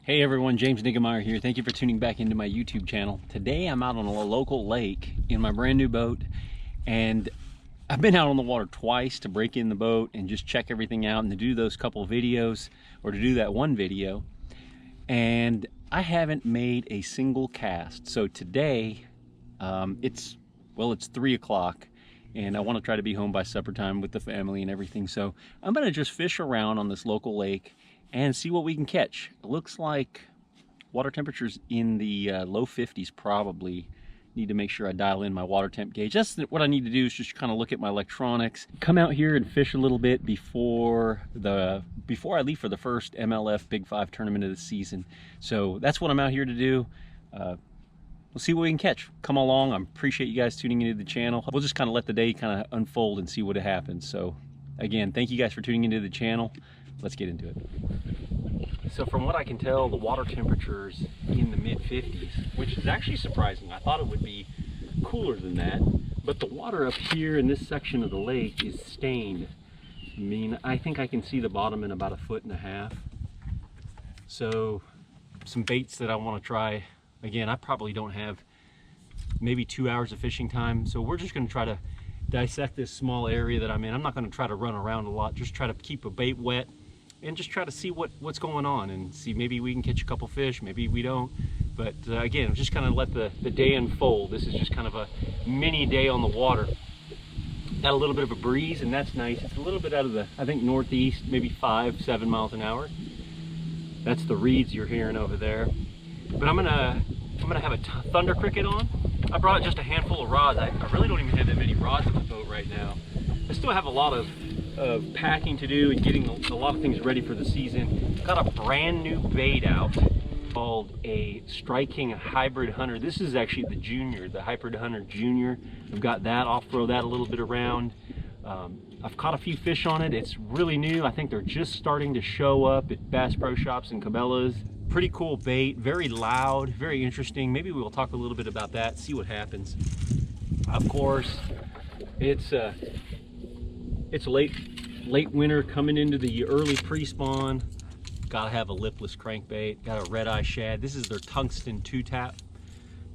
Hey everyone, James Niggemeyer here. Thank you for tuning back into my YouTube channel. Today I'm out on a local lake in my brand new boat, and I've been out on the water twice to break in the boat and just check everything out and to do those couple videos, or to do that one video, and I haven't made a single cast. So today it's 3 o'clock and I want to try to be home by supper time with the family and everything. So I'm gonna just fish around on this local lake and see what we can catch. It looks like water temperatures in the low 50s probably. Need to make sure I dial in my water temp gauge. That's what I need to do, is just kind of look at my electronics, come out here and fish a little bit before I leave for the first MLF Big 5 tournament of the season. So that's what I'm out here to do. We'll see what we can catch. Come along. I appreciate you guys tuning into the channel. We'll just kind of let the day kind of unfold and see what happens. So again, thank you guys for tuning into the channel. Let's get into it. So from what I can tell, the water temperature's in the mid-50s, which is actually surprising. I thought it would be cooler than that, but the water up here in this section of the lake is stained. I mean, I think I can see the bottom in about 1.5 feet. So some baits that I want to try. Again, I probably don't have maybe 2 hours of fishing time, so we're just going to try to dissect this small area that I'm in. I'm not going to try to run around a lot, just try to keep a bait wet and just try to see what's going on, and see, maybe we can catch a couple fish, maybe we don't. But again, just kind of let the day unfold. This is just kind of a mini day on the water. Got a little bit of a breeze, and that's nice. It's a little bit out of the, I think, northeast, maybe 5-7 miles an hour. That's the reeds you're hearing over there. But I'm gonna have a thunder cricket on. I brought just a handful of rods. I really don't even have that many rods in the boat right now. I still have a lot of packing to do and getting a lot of things ready for the season. Got a brand new bait out called a Striking Hybrid Hunter. This is actually the junior, the Hybrid Hunter Junior. I've got that. I'll throw that a little bit around. I've caught a few fish on it. It's really new. I think they're just starting to show up at Bass Pro Shops and Cabela's. Pretty cool bait, very loud, very interesting. Maybe we'll talk a little bit about that, see what happens. Of course, it's late winter, coming into the early pre-spawn. Gotta have a lipless crankbait. Got a red-eye shad. This is their tungsten 2-tap.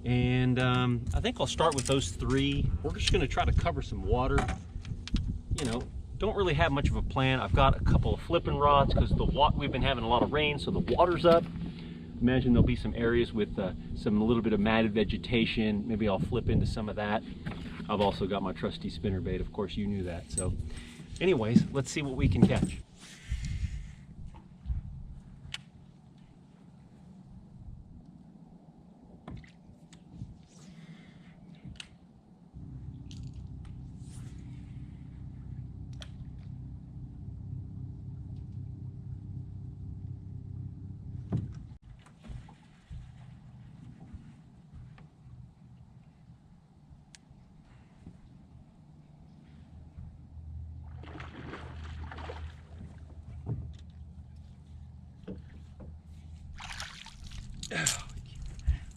And I think I'll start with those three. We're just gonna try to cover some water. You know, don't really have much of a plan. I've got a couple of flipping rods because we've been having a lot of rain, so the water's up. Imagine there'll be some areas with a little bit of matted vegetation. Maybe I'll flip into some of that. I've also got my trusty spinnerbait. Of course, you knew that. So anyways, let's see what we can catch.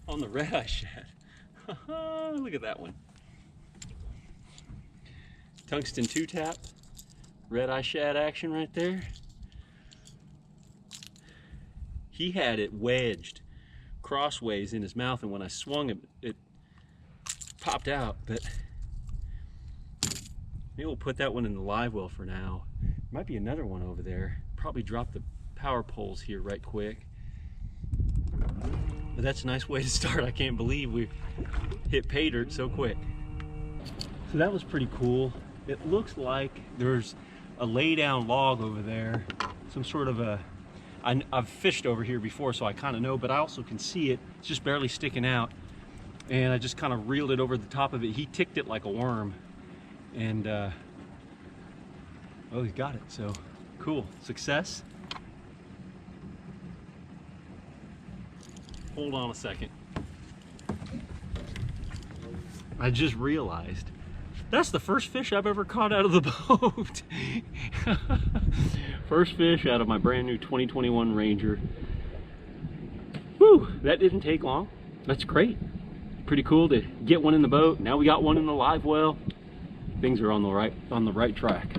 On the red-eye shad. Look at that one. Tungsten 2-tap, red-eye shad action right there. He had it wedged crossways in his mouth, and when I swung it, it popped out. But maybe we'll put that one in the live well for now. Might be another one over there. Probably drop the power poles here right quick. But that's a nice way to start. I can't believe we hit pay dirt so quick. So that was pretty cool. It looks like there's a lay down log over there, some sort of a, I've fished over here before, so I kind of know, but I also can see it. It's just barely sticking out, and I just kind of reeled it over the top of it. He ticked it like a worm, and oh, he's got it. So cool. Success. Hold on a second. I just realized that's the first fish I've ever caught out of the boat. First fish out of my brand new 2021 Ranger. Whew, that didn't take long. That's great. Pretty cool to get one in the boat. Now we got one in the live well. Things are on the right track.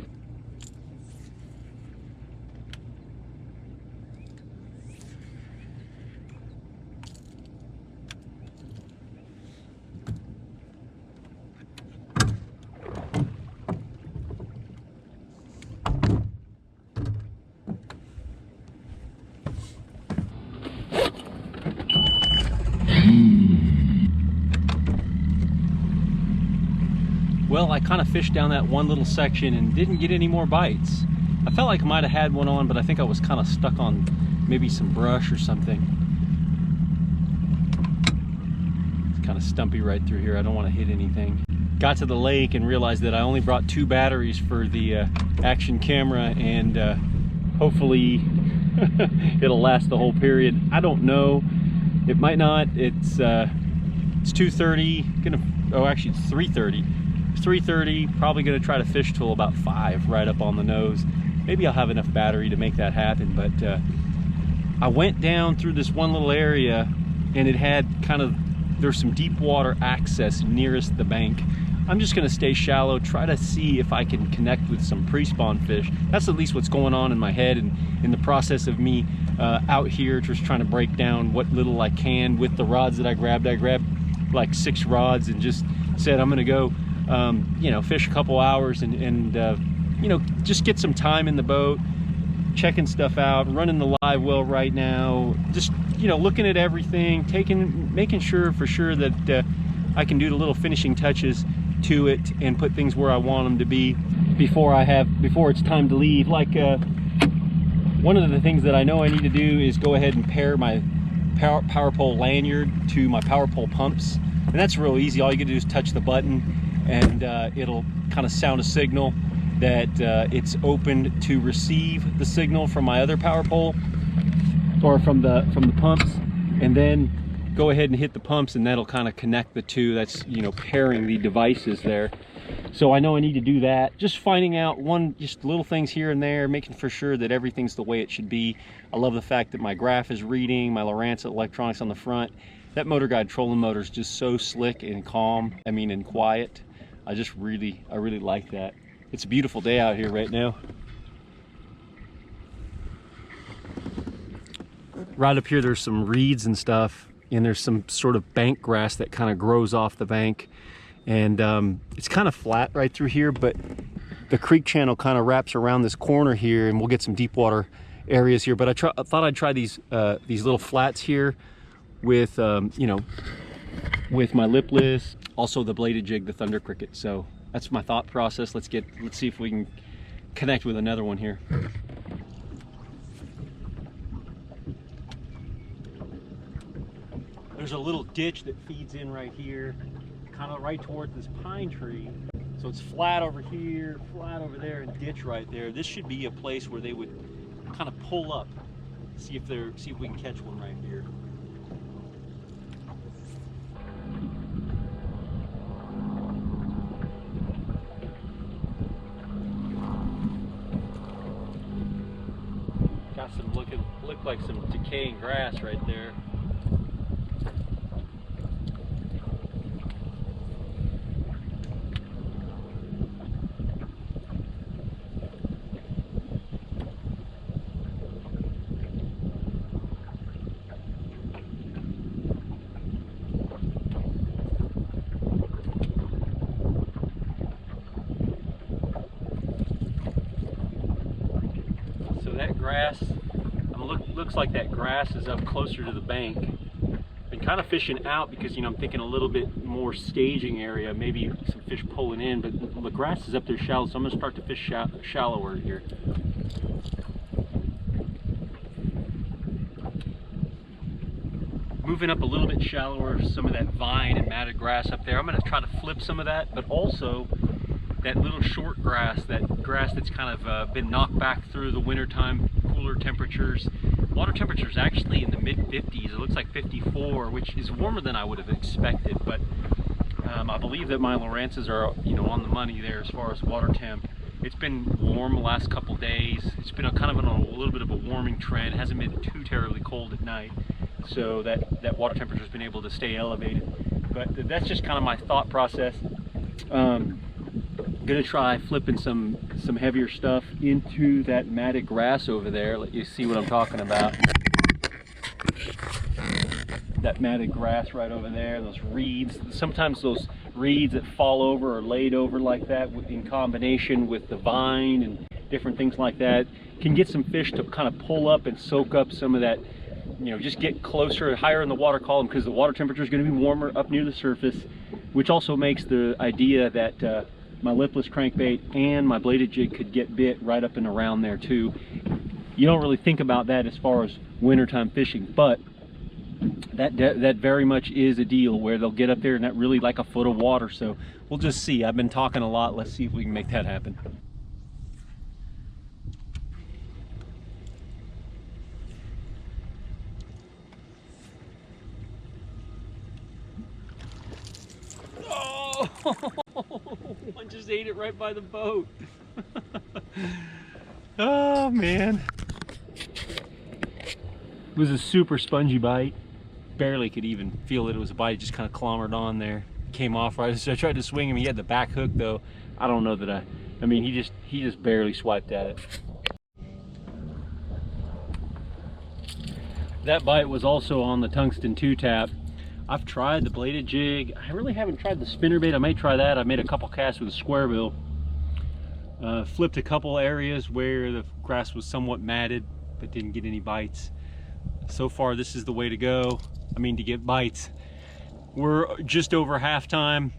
Well, I kind of fished down that one little section and didn't get any more bites. I felt like I might have had one on, but I think I was kind of stuck on maybe some brush or something. It's kind of stumpy right through here. I don't want to hit anything. Got to the lake and realized that I only brought 2 batteries for the action camera, and hopefully it'll last the whole period. I don't know. It might not. It's 2:30. Actually it's 3:30. It's 3:30. Probably gonna try to fish till about 5, right up on the nose. Maybe I'll have enough battery to make that happen. But I went down through this one little area, and it had there's some deep water access nearest the bank. I'm just gonna stay shallow, try to see if I can connect with some pre-spawn fish. That's at least what's going on in my head, and in the process of me out here just trying to break down what little I can with the rods that I grabbed. I grabbed like 6 rods and just said I'm gonna go you know, fish a couple hours and you know, just get some time in the boat, checking stuff out, running the live well right now, just, you know, looking at everything, making sure for sure that I can do the little finishing touches to it and put things where I want them to be before it's time to leave. Like one of the things that I know I need to do is go ahead and pair my power pole lanyard to my power pole pumps, and that's real easy. All you gotta do is touch the button, and it'll kind of sound a signal that it's open to receive the signal from my other power pole or from the pumps, and then go ahead and hit the pumps, and that'll kind of connect the two. That's, you know, pairing the devices there. So I know I need to do that. Just finding out just little things here and there, making for sure that everything's the way it should be. I love the fact that my graph is reading, my Lowrance electronics on the front. That motor guide trolling motor is just so slick and calm, and quiet. I really like that. It's a beautiful day out here right now. Right up here there's some reeds and stuff, and there's some sort of bank grass that kind of grows off the bank, and it's kind of flat right through here, but the creek channel kind of wraps around this corner here, and we'll get some deep water areas here. But I thought I'd try these little flats here with you know, with my lipless, also the bladed jig, the Thunder Cricket. So that's my thought process. Let's see if we can connect with another one here. There's a little ditch that feeds in right here, kind of right towards this pine tree. So it's flat over here, flat over there, and ditch right there. This should be a place where they would kind of pull up, see if we can catch one right here. Got some look like some decaying grass right there. That grass, looks like that grass is up closer to the bank. Been kind of fishing out because, you know, I'm thinking a little bit more staging area, maybe some fish pulling in, but the grass is up there shallow, so I'm gonna start to fish shallower here. Moving up a little bit shallower, some of that vine and matted grass up there. I'm gonna try to flip some of that, but also that little short grass, that grass that's kind of been knocked back through the wintertime, cooler temperatures. Water temperatures actually in the mid-50s. It looks like 54, which is warmer than I would have expected, but I believe that my Lowrances are, you know, on the money there as far as water temp. It's been warm the last couple days. It's been kind of on a little bit of a warming trend. It hasn't been too terribly cold at night, so that water temperature has been able to stay elevated. But that's just kind of my thought process. I'm gonna try flipping some heavier stuff into that matted grass over there. Let you see what I'm talking about. That matted grass right over there, those reeds. Sometimes those reeds that fall over or laid over like that in combination with the vine and different things like that can get some fish to kind of pull up and soak up some of that, you know, just get closer, higher in the water column, because the water temperature is going to be warmer up near the surface, which also makes the idea that my lipless crankbait and my bladed jig could get bit right up and around there too. You don't really think about that as far as wintertime fishing, but that very much is a deal where they'll get up there and that really like a foot of water. So we'll just see. I've been talking a lot. Let's see if we can make that happen. Oh, I just ate it right by the boat. Oh man. It was a super spongy bite. Barely could even feel that it was a bite. It just kind of clombered on there. Came off right as I tried to swing him. He had the back hook though. I don't know that I mean, he just barely swiped at it. That bite was also on the tungsten 2-tap. I've tried the bladed jig. I really haven't tried the spinnerbait. I may try that. I made a couple casts with a square bill. Flipped a couple areas where the grass was somewhat matted, but didn't get any bites. So far, this is the way to go. I mean, to get bites. We're just over halftime.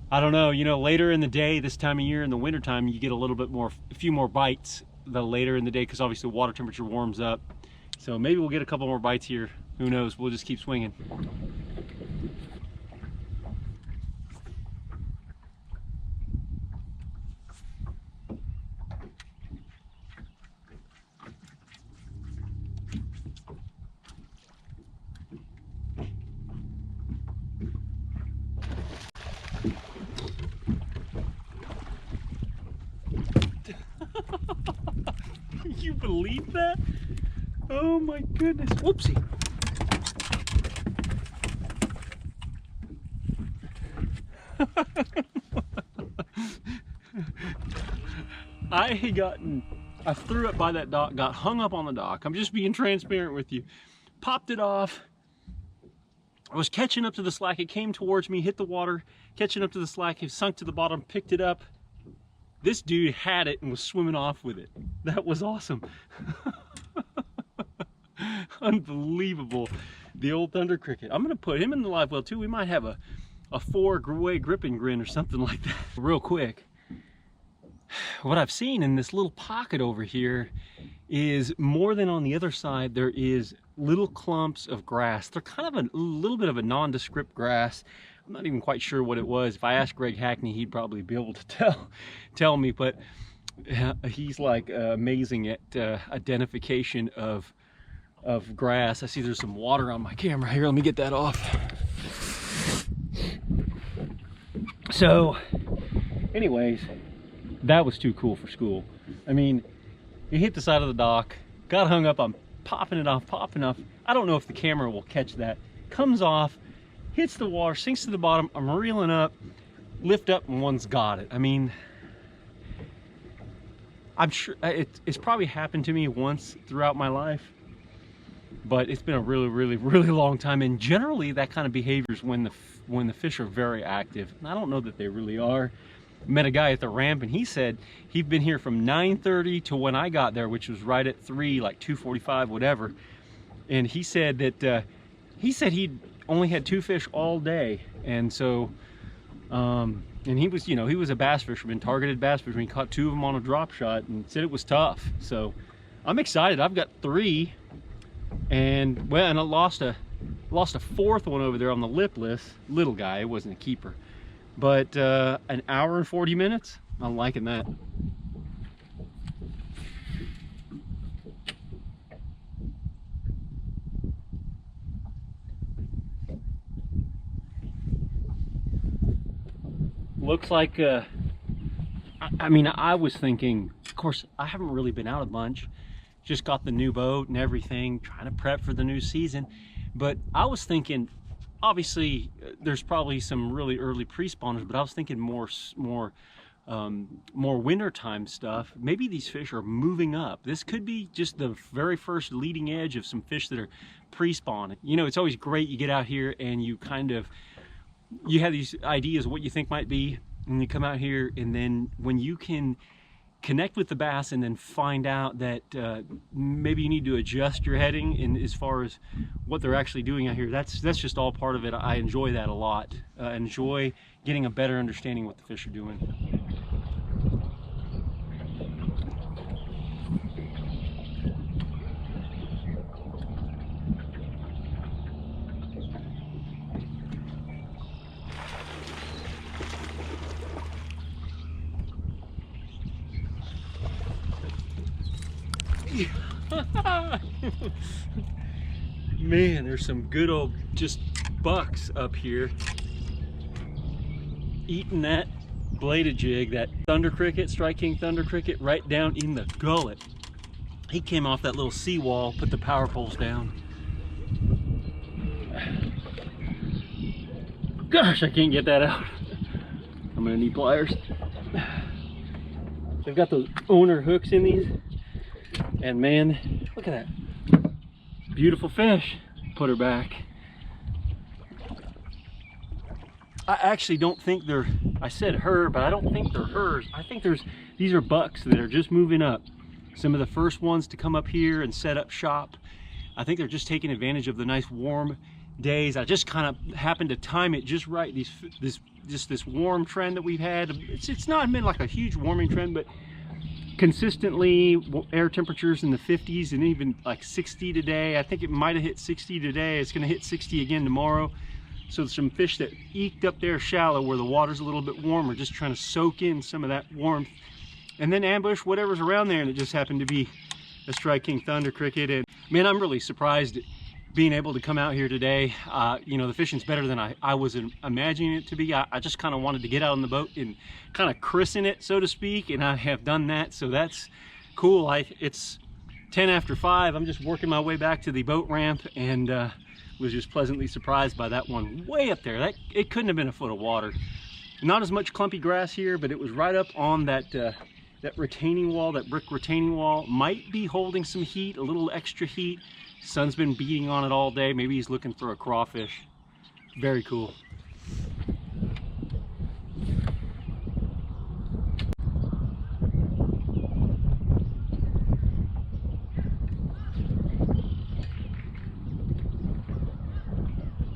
I don't know, you know, later in the day, this time of year in the wintertime, you get a little bit more, a few more bites the later in the day, because obviously the water temperature warms up. So maybe we'll get a couple more bites here. Who knows? We'll just keep swinging. You believe that? Oh my goodness. Whoopsie. I threw it by that dock, got hung up on the dock. I'm just being transparent with you. Popped it off. I was catching up to the slack. It came towards me, hit the water, catching up to the slack. It sunk to the bottom, picked it up. This dude had it and was swimming off with it. That was awesome. Unbelievable. The old thunder cricket. I'm gonna put him in the live well too. We might have a 4-way grip and grin or something like that. Real quick, what I've seen in this little pocket over here is more than on the other side. There is little clumps of grass. They're kind of a little bit of a nondescript grass. I'm not even quite sure what it was. If I asked Greg Hackney, he'd probably be able to tell me, but he's like amazing at identification of grass. I see there's some water on my camera here. Let me get that off. So anyways, that was too cool for school. I mean, it hit the side of the dock, got hung up. I'm popping it off. I don't know if the camera will catch that. Comes off, hits the water, sinks to the bottom. I'm reeling up, lift up, and one's got it. I mean, I'm sure it's probably happened to me once throughout my life, but it's been a really long time. And generally that kind of behavior is when the fish are very active. And I don't know that they really are. Met a guy at the ramp and he said he'd been here from 9:30 to when I got there, which was right at 3, like 2:45, whatever. And he said that he'd only had 2 fish all day. And so and he was, you know, he was a bass fisherman, targeted bass fisherman. He caught 2 of them on a drop shot and said it was tough. So I'm excited. I've got 3, and well, and I lost a 4th one over there on the lipless little guy. It wasn't a keeper, but an hour and 40 minutes. I'm liking that. Looks like I mean, I was thinking, of course I haven't really been out a bunch, just got the new boat and everything, trying to prep for the new season. But I was thinking, obviously there's probably some really early pre-spawners, but I was thinking more wintertime stuff. Maybe these fish are moving up. This could be just the very first leading edge of some fish that are pre-spawn. You know, it's always great, you get out here and you have these ideas of what you think might be, and you come out here, and then when you can connect with the bass and then find out that maybe you need to adjust your heading in as far as what they're actually doing out here. That's just all part of it. I enjoy that a lot. Enjoy getting a better understanding what the fish are doing. Man, there's some good old just bucks up here eating that bladed jig, that thunder cricket, Strike King thunder cricket, right down in the gullet. He came off that little seawall, put the power poles down. Gosh, I can't get that out. I'm gonna need pliers. They've got those owner hooks in these, and man, look at that. Beautiful fish. Put her back. I actually don't think they're, I said her, but I don't think they're hers. I think these are bucks that are just moving up. Some of the first ones to come up here and set up shop. I think they're just taking advantage of the nice warm days. I just kind of happened to time it just right. This warm trend that we've had. It's not been like a huge warming trend, but consistently air temperatures in the 50s and even like 60 today. I think it might have hit 60 today. It's going to hit 60 again tomorrow. So some fish that eked up there shallow where the water's a little bit warmer, just trying to soak in some of that warmth and then ambush whatever's around there. And it just happened to be a Strike King thunder cricket. And man, I'm really surprised at being able to come out here today. You know, the fishing's better than I was imagining it to be. I just kind of wanted to get out on the boat and kind of christen it, so to speak, and I have done that, so that's cool. It's 10 after 5. I'm just working my way back to the boat ramp, and was just pleasantly surprised by that one way up there. It couldn't have been a foot of water. Not as much clumpy grass here, but it was right up on that that retaining wall, that brick retaining wall. Might be holding some heat, a little extra heat. Sun's been beating on it all day. Maybe he's looking for a crawfish. Very cool.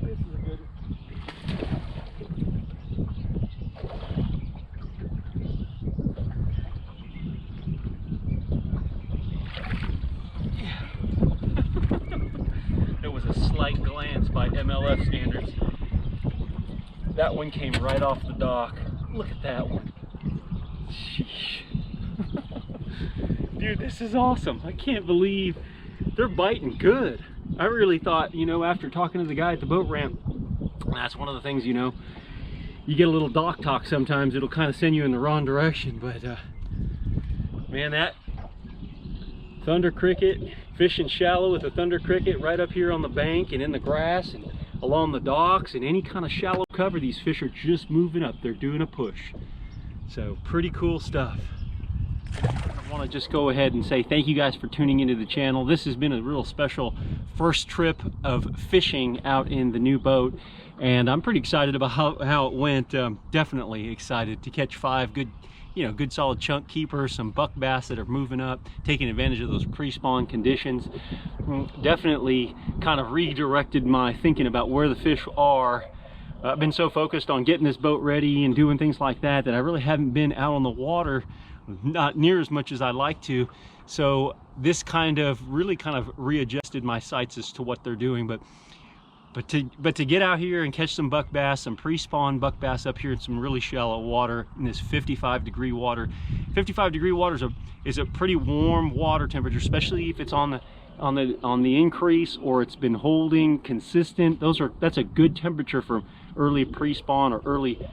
This is a good one. Slight glance by MLF standards. That one came right off the dock. Look at that one. Sheesh. Dude, this is awesome. I can't believe they're biting good. I really thought, you know, after talking to the guy at the boat ramp, that's one of the things, you know, you get a little dock talk sometimes, it'll kind of send you in the wrong direction. But man, that thunder cricket, fishing shallow with a thunder cricket right up here on the bank and in the grass and along the docks and any kind of shallow cover, these fish are just moving up. They're doing a push. So pretty cool stuff. I want to just go ahead and say thank you guys for tuning into the channel. This has been a real special first trip of fishing out in the new boat, and I'm pretty excited about how it went. Definitely excited to catch 5 good, you know, good solid chunk keepers, some buck bass that are moving up, taking advantage of those pre-spawn conditions. Definitely kind of redirected my thinking about where the fish are. I've been so focused on getting this boat ready and doing things like that that I really haven't been out on the water, not near as much as I'd like to. So this really kind of readjusted my sights as to what they're doing. But to get out here and catch some buck bass, some pre-spawn buck bass up here in some really shallow water in this 55-degree water. 55-degree water is a pretty warm water temperature, especially if it's on the increase or it's been holding consistent. That's a good temperature for early pre-spawn or early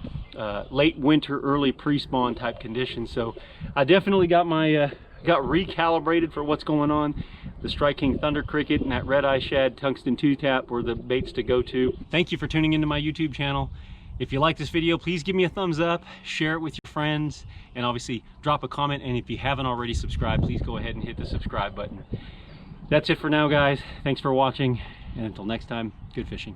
late winter, early pre-spawn type conditions. So I definitely got recalibrated for what's going on. The Strike King thunder cricket and that red eye shad tungsten 2-tap were the baits to go to. Thank you for tuning into my YouTube channel. If you like this video, please give me a thumbs up, share it with your friends, and obviously drop a comment. And if you haven't already subscribed, please go ahead and hit the subscribe button. That's it for now, guys. Thanks for watching, and until next time, good fishing.